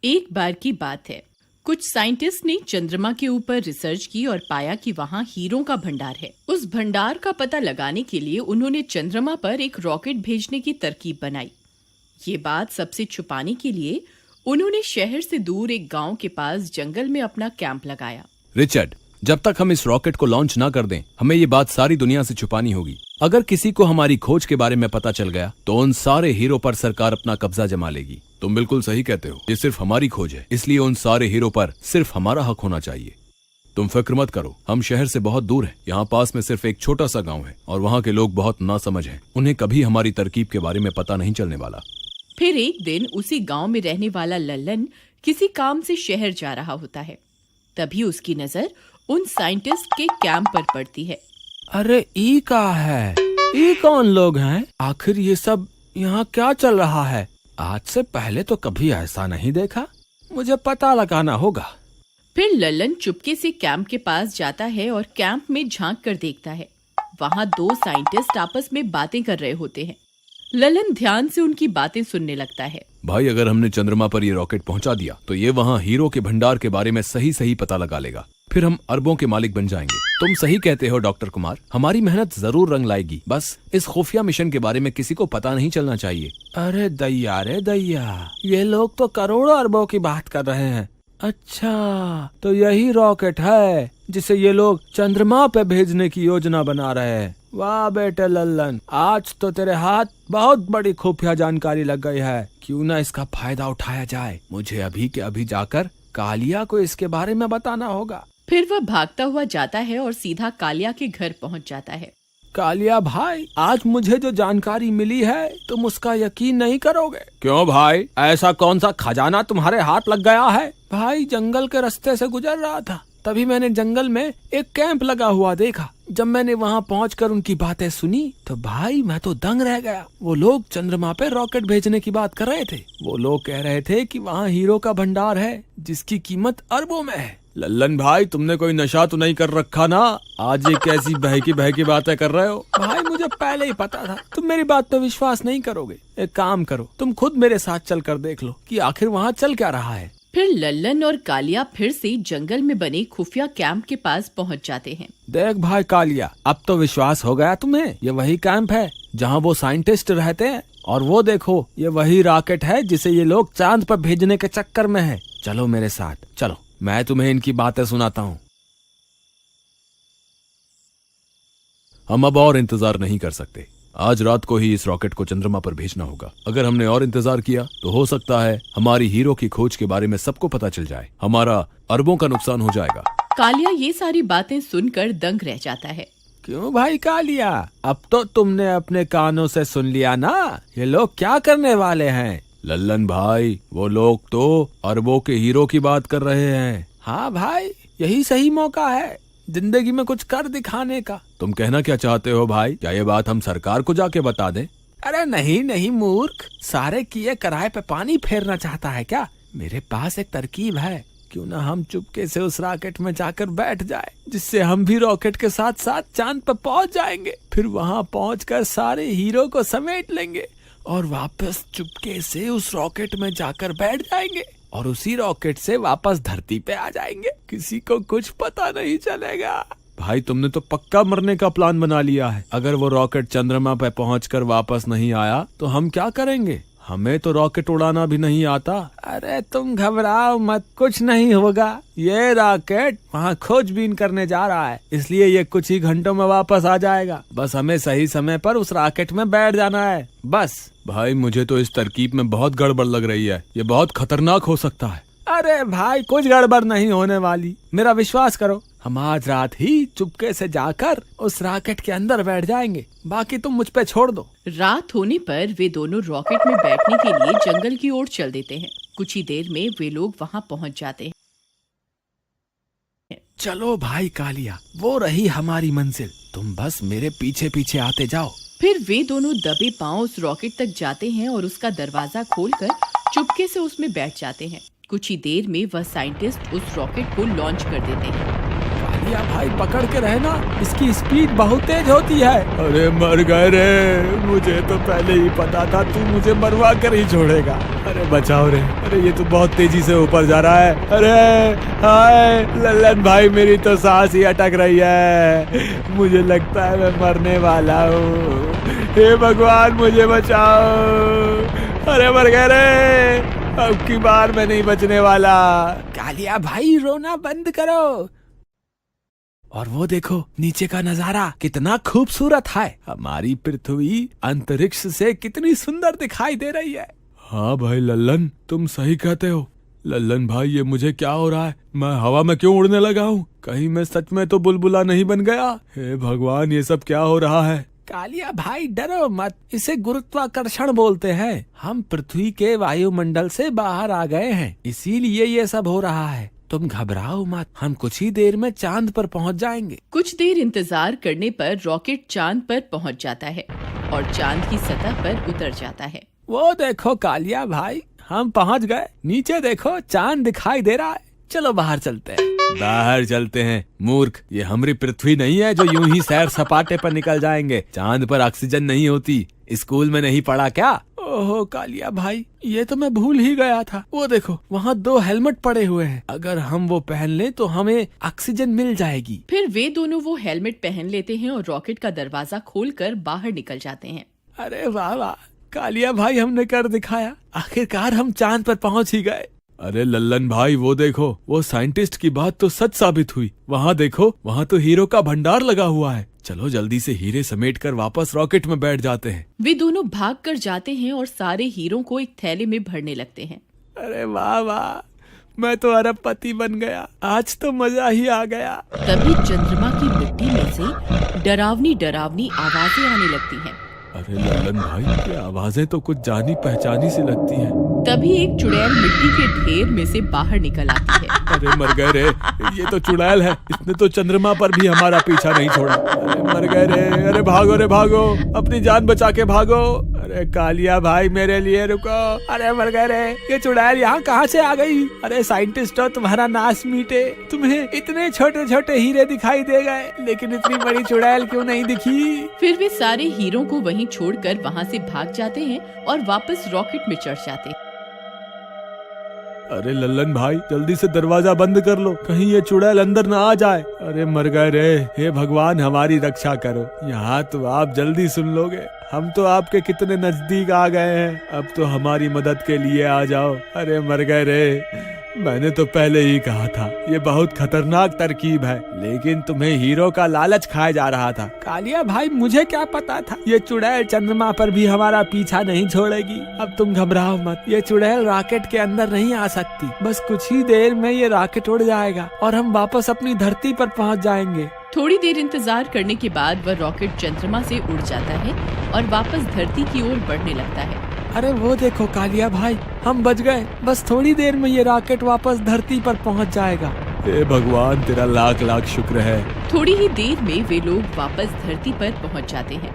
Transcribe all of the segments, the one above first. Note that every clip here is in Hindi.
एक बार की बात है, कुछ साइंटिस्ट ने चंद्रमा के ऊपर रिसर्च की और पाया कि वहाँ हीरों का भंडार है। उस भंडार का पता लगाने के लिए उन्होंने चंद्रमा पर एक रॉकेट भेजने की तरकीब बनाई। ये बात सबसे छुपाने के लिए उन्होंने शहर से दूर एक गांव के पास जंगल में अपना कैंप लगाया। रिचर्ड, जब तक हम इस रॉकेट को लॉन्च ना कर दें, हमें ये बात सारी दुनिया से छुपानी होगी। अगर किसी को हमारी खोज के बारे में पता चल गया तो उन सारे हीरो पर सरकार अपना कब्जा जमा लेगी। तुम बिल्कुल सही कहते हो, ये सिर्फ हमारी खोज है, इसलिए उन सारे हीरो पर सिर्फ हमारा हक होना चाहिए। तुम फिक्र मत करो, हम शहर से बहुत दूर हैं। यहाँ पास में सिर्फ एक छोटा सा गाँव है और वहाँ के लोग बहुत नासमझ हैं। उन्हें कभी हमारी तरकीब के बारे में पता नहीं चलने वाला। फिर एक दिन उसी गांव में रहने वाला लल्लन किसी काम से शहर जा रहा होता है। तभी उसकी नजर उन साइंटिस्ट के कैंप पर पड़ती है। अरे ई का है, ई कौन लोग हैं? आखिर ये सब यहाँ क्या चल रहा है? आज से पहले तो कभी ऐसा नहीं देखा। मुझे पता लगाना होगा। फिर लल्लन चुपके से कैंप के पास जाता है और कैंप में झांक कर देखता है। वहाँ दो साइंटिस्ट आपस में बातें कर रहे होते हैं। लल्लन ध्यान से उनकी बातें सुनने लगता है। भाई, अगर हमने चंद्रमा पर ये रॉकेट पहुंचा दिया तो ये वहाँ हीरो के भंडार के बारे में सही सही पता लगा लेगा। फिर हम अरबों के मालिक बन जाएंगे। तुम सही कहते हो डॉक्टर कुमार, हमारी मेहनत जरूर रंग लाएगी। बस इस खुफिया मिशन के बारे में किसी को पता नहीं चलना चाहिए। अरे दैया रे दैया, ये लोग तो करोड़ों अरबों की बात कर रहे हैं। अच्छा, तो यही रॉकेट है जिसे ये लोग चंद्रमा पे भेजने की योजना बना रहे हैं। वाह बेटे लल्लन, आज तो तेरे हाथ बहुत बड़ी खुफिया जानकारी लग गई है। क्यों ना इसका फायदा उठाया जाए। मुझे अभी के अभी जाकर कालिया को इसके बारे में बताना होगा। फिर वह भागता हुआ जाता है और सीधा कालिया के घर पहुंच जाता है। कालिया भाई, आज मुझे जो जानकारी मिली है तुम उसका यकीन नहीं करोगे। क्यों भाई, ऐसा कौन सा खजाना तुम्हारे हाथ लग गया है? भाई, जंगल के रास्ते से गुजर रहा था, तभी मैंने जंगल में एक कैंप लगा हुआ देखा। जब मैंने वहाँ पहुंचकर उनकी बातें सुनी तो भाई मैं तो दंग रह गया। वो लोग चंद्रमा पे रॉकेट भेजने की बात कर रहे थे। वो लोग कह रहे थे कि वहाँ हीरो का भंडार है जिसकी कीमत अरबों में है। लल्लन भाई, तुमने कोई नशा तो नहीं कर रखा ना? आज ये कैसी बहकी बातें कर रहे हो? भाई, मुझे पहले ही पता था तुम मेरी बात पे विश्वास नहीं करोगे। एक काम करो, तुम खुद मेरे साथ चल कर देख लो कि आखिर वहाँ चल क्या रहा है। फिर लल्लन और कालिया फिर से जंगल में बने खुफिया कैंप के पास पहुंच जाते हैं। देख भाई कालिया, अब तो विश्वास हो गया तुम्हें। ये वही कैंप है जहाँ वो साइंटिस्ट रहते हैं, और वो देखो, ये वही रॉकेट है जिसे ये लोग चांद पर भेजने के चक्कर में है। चलो मेरे साथ, चलो, मैं तुम्हें इनकी बातें सुनाता हूँ। हम अब और इंतजार नहीं कर सकते। आज रात को ही इस रॉकेट को चंद्रमा पर भेजना होगा। अगर हमने और इंतजार किया तो हो सकता है हमारी हीरो की खोज के बारे में सबको पता चल जाए। हमारा अरबों का नुकसान हो जाएगा। कालिया ये सारी बातें सुनकर दंग रह जाता है। क्यों भाई कालिया, अब तो तुमने अपने कानों से सुन लिया ना, ये लोग क्या करने वाले हैं? लल्लन भाई, वो लोग तो अरबों के हीरो की बात कर रहे हैं। हाँ भाई, यही सही मौका है जिंदगी में कुछ कर दिखाने का। तुम कहना क्या चाहते हो भाई? क्या ये बात हम सरकार को जाके बता दें? अरे नहीं नहीं मूर्ख, सारे किए कराए पे पानी फेरना चाहता है क्या? मेरे पास एक तरकीब है। क्यों ना हम चुपके से उस रॉकेट में जाकर बैठ जाए, जिससे हम भी रॉकेट के साथ साथ चांद पर पहुंच जाएंगे। फिर वहां पहुंचकर सारे हीरो को समेट लेंगे और वापस चुपके से उस रॉकेट में जाकर बैठ जाएंगे और उसी रॉकेट से वापस धरती पे आ जाएंगे। किसी को कुछ पता नहीं चलेगा। भाई, तुमने तो पक्का मरने का प्लान बना लिया है। अगर वो रॉकेट चंद्रमा पे पहुंचकर वापस नहीं आया तो हम क्या करेंगे? हमें तो रॉकेट उड़ाना भी नहीं आता। अरे तुम घबराओ मत, कुछ नहीं होगा। ये रॉकेट वहाँ खोजबीन करने जा रहा है, इसलिए ये कुछ ही घंटों में वापस आ जाएगा। बस हमें सही समय पर उस रॉकेट में बैठ जाना है, बस। भाई, मुझे तो इस तरकीब में बहुत गड़बड़ लग रही है। ये बहुत खतरनाक हो सकता है। अरे भाई, कुछ गड़बड़ नहीं होने वाली, मेरा विश्वास करो। हम आज रात ही चुपके से जाकर उस रॉकेट के अंदर बैठ जाएंगे, बाकी तुम मुझ पे छोड़ दो। रात होने पर वे दोनों रॉकेट में बैठने के लिए जंगल की ओर चल देते हैं। कुछ ही देर में वे लोग वहां पहुंच जाते हैं। चलो भाई कालिया, वो रही हमारी मंजिल, तुम बस मेरे पीछे पीछे आते जाओ। फिर वे दोनों दबे पांव उस रॉकेट तक जाते हैं और उसका दरवाजा खोलकर चुपके से उसमें बैठ जाते हैं। कुछ ही देर में वह साइंटिस्ट उस रॉकेट को लॉन्च कर देते हैं। कालिया भाई पकड़ के रहना, इसकी स्पीड बहुत तेज होती है। अरे मर गए रे, मुझे तो पहले ही पता था तू मुझे मरवा कर ही छोड़ेगा। अरे बचाओ रे, अरे ये तो बहुत तेजी से ऊपर जा रहा है। अरे हाय लल्लन भाई, मेरी तो सांस ही अटक रही है, मुझे लगता है मैं मरने वाला हूँ। हे भगवान मुझे बचाओ। अरे मर गए रे, अब की बार मैं नहीं बचने वाला। कालिया भाई रोना बंद करो। और वो देखो नीचे का नजारा कितना खूबसूरत है। हमारी पृथ्वी अंतरिक्ष से कितनी सुंदर दिखाई दे रही है। हाँ भाई लल्लन, तुम सही कहते हो। लल्लन भाई ये मुझे क्या हो रहा है, मैं हवा में क्यों उड़ने लगा हूँ? कहीं मैं सच में तो बुलबुला नहीं बन गया? हे भगवान ये सब क्या हो रहा है? कालिया भाई डरो मत, इसे गुरुत्वाकर्षण बोलते हैं। हम पृथ्वी के वायुमंडल से बाहर आ गए हैं, इसीलिए ये सब हो रहा है। तुम घबराओ मत, हम कुछ ही देर में चांद पर पहुंच जाएंगे। कुछ देर इंतजार करने पर रॉकेट चांद पर पहुंच जाता है और चांद की सतह पर उतर जाता है। वो देखो कालिया भाई, हम पहुंच गए। नीचे देखो चांद दिखाई दे रहा है। चलो बाहर चलते हैं। बाहर चलते हैं मूर्ख, ये हमारी पृथ्वी नहीं है जो यूं ही सैर सपाटे पर निकल जाएंगे। चांद पर ऑक्सीजन नहीं होती, स्कूल में नहीं पढ़ा क्या? ओहो कालिया भाई, ये तो मैं भूल ही गया था। वो देखो वहाँ 2 हेलमेट पड़े हुए हैं, अगर हम वो पहन लें तो हमें ऑक्सीजन मिल जाएगी। फिर वे दोनों वो हेलमेट पहन लेते हैं और रॉकेट का दरवाजा खोलकर बाहर निकल जाते हैं। अरे वाह वाह कालिया भाई, हमने कर दिखाया, आखिरकार हम चांद पर पहुंच ही गए। अरे लल्लन भाई वो देखो, वो साइंटिस्ट की बात तो सच साबित हुई। वहाँ देखो, वहाँ तो हीरो का भंडार लगा हुआ है। चलो जल्दी से हीरे समेटकर वापस रॉकेट में बैठ जाते हैं। वे दोनों भाग कर जाते हैं और सारे हीरों को एक थैले में भरने लगते हैं। अरे वाह वाह, मैं तो अरबपति बन गया, आज तो मजा ही आ गया। तभी चंद्रमा की मिट्टी में से डरावनी डरावनी आवाजें आने लगती हैं। अरे लल्लन भाई, ये आवाजें तो कुछ जानी पहचानी सी लगती हैं। तभी एक चुड़ैल मिट्टी के ढेर में से बाहर निकल आती है। अरे मर गए रे, ये तो चुड़ैल है, इसने तो चंद्रमा पर भी हमारा पीछा नहीं छोड़ा। अरे मर गए रे, अरे भागो रे भागो, अपनी जान बचा के भागो। अरे कालिया भाई मेरे लिए रुको। अरे मर गए रे, ये चुड़ैल यहाँ कहाँ से आ गई? अरे साइंटिस्ट हो, तुम्हारा नाश मीटे। तुम्हें इतने छोटे छोटे हीरे दिखाई दे गए, लेकिन इतनी बड़ी चुड़ैल क्यों नहीं दिखी? फिर वे सारे हीरों को वहीं छोड़कर वहाँ से भाग जाते हैं और वापस रॉकेट में चढ़ जाते हैं। अरे लल्लन भाई जल्दी से दरवाजा बंद कर लो, कहीं ये चुड़ैल अंदर ना आ जाए। अरे मर गए रे, हे भगवान हमारी रक्षा करो। यहाँ तो आप जल्दी सुन लोगे, हम तो आपके कितने नजदीक आ गए हैं, अब तो हमारी मदद के लिए आ जाओ। अरे मर गए रे, मैंने तो पहले ही कहा था ये बहुत खतरनाक तरकीब है, लेकिन तुम्हें हीरो का लालच खाया जा रहा था। कालिया भाई मुझे क्या पता था ये चुड़ैल चंद्रमा पर भी हमारा पीछा नहीं छोड़ेगी। अब तुम घबराओ मत, ये चुड़ैल रॉकेट के अंदर नहीं आ सकती, बस कुछ ही देर में ये रॉकेट उड़ जाएगा और हम वापस अपनी धरती पर पहुंच जाएंगे। थोड़ी देर इंतजार करने के बाद वह रॉकेट चंद्रमा से उड़ जाता है और वापस धरती की ओर बढ़ने लगता है। अरे वो देखो कालिया भाई, हम बच गए, बस थोड़ी देर में ये रॉकेट वापस धरती पर पहुंच जाएगा। हे भगवान तेरा लाख लाख शुक्र है। थोड़ी ही देर में वे लोग वापस धरती पर पहुंच जाते हैं।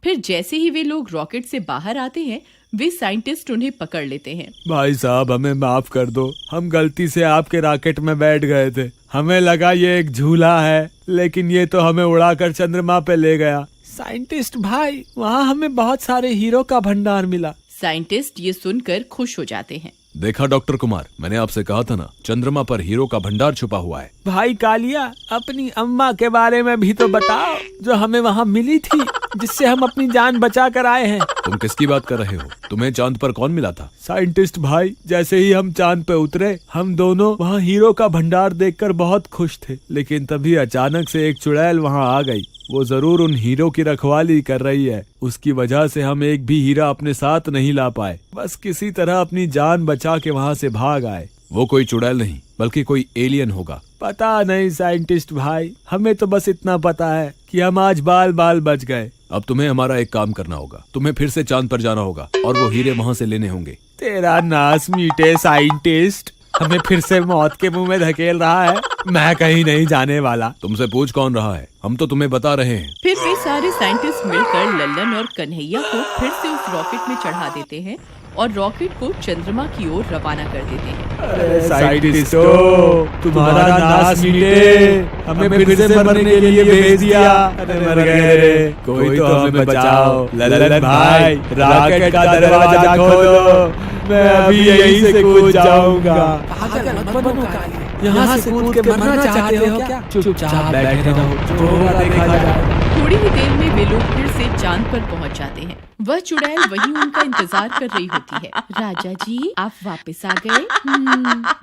फिर जैसे ही वे लोग रॉकेट से बाहर आते हैं, वे साइंटिस्ट उन्हें पकड़ लेते हैं। भाई साहब हमें माफ कर दो, हम गलती से आपके रॉकेट में बैठ गए थे, हमें लगा ये एक झूला है, लेकिन ये तो हमें उड़ाकर चंद्रमा पे ले गया। साइंटिस्ट भाई, वहाँ हमें बहुत सारे हीरो का भंडार मिला। साइंटिस्ट ये सुनकर खुश हो जाते हैं। देखा डॉक्टर कुमार, मैंने आपसे कहा था ना, चंद्रमा पर हीरो का भंडार छुपा हुआ है। भाई कालिया, अपनी अम्मा के बारे में भी तो बताओ, जो हमें वहाँ मिली थी, जिससे हम अपनी जान बचा कर आए हैं। तुम किसकी बात कर रहे हो? तुम्हें चांद पर कौन मिला था? साइंटिस्ट भाई, जैसे ही हम चांद पे उतरे, हम दोनों वहाँ हीरो का भंडार देखकर बहुत खुश थे, लेकिन तभी अचानक से एक चुड़ैल वहाँ आ गई। वो जरूर उन हीरो की रखवाली कर रही है, उसकी वजह से हम एक भी हीरा अपने साथ नहीं ला पाए, बस किसी तरह अपनी जान बचा के वहाँ से भाग आए। वो कोई चुड़ैल नहीं बल्कि कोई एलियन होगा। पता नहीं साइंटिस्ट भाई, हमें तो बस इतना पता है कि हम आज बाल बाल बच गए। अब तुम्हें हमारा एक काम करना होगा, तुम्हें फिर से चांद पर जाना होगा और वो हीरे वहाँ से लेने होंगे। तेरा नाश मीटे साइंटिस्ट, हमें फिर से मौत के मुंह में धकेल रहा है। मैं कहीं नहीं जाने वाला। तुमसे पूछ कौन रहा है? हम तो तुम्हें बता रहे हैं। फिर वे सारे साइंटिस्ट मिलकर लल्लन और कन्हैया को फिर से उस रॉकेट में चढ़ा देते हैं और रॉकेट को चंद्रमा की ओर रवाना कर देते हैं। अरे साइंटिस्टों, तुम्हारा नाश मिटे, हमें फिर से मरने के लिए भेज दिया। अरे मर गए रे, कोई तो हमें बचाओ। लल्लन भाई, रॉकेट का दरवाजा खोलो, मैं अभी यहीं से कूद जाऊंगा। पागल मत बनो काली, यहाँ से कूद के मरना चाहते हो क्या? चुपचाप बैठे रहो, जो होगा देखा जाएगा। थोड़ी ही देर में वे लोग फिर से चांद पर पहुंच जाते हैं। वह चुड़ैल वहीं उनका इंतजार कर रही होती है। राजा जी, आप वापस आ गए?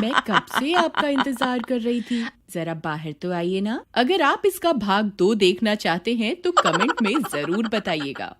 मैं कब से आपका इंतजार कर रही थी। जरा बाहर तो आइए ना। अगर आप इसका भाग 2 देखना चाहते हैं तो कमेंट में जरूर बताइएगा।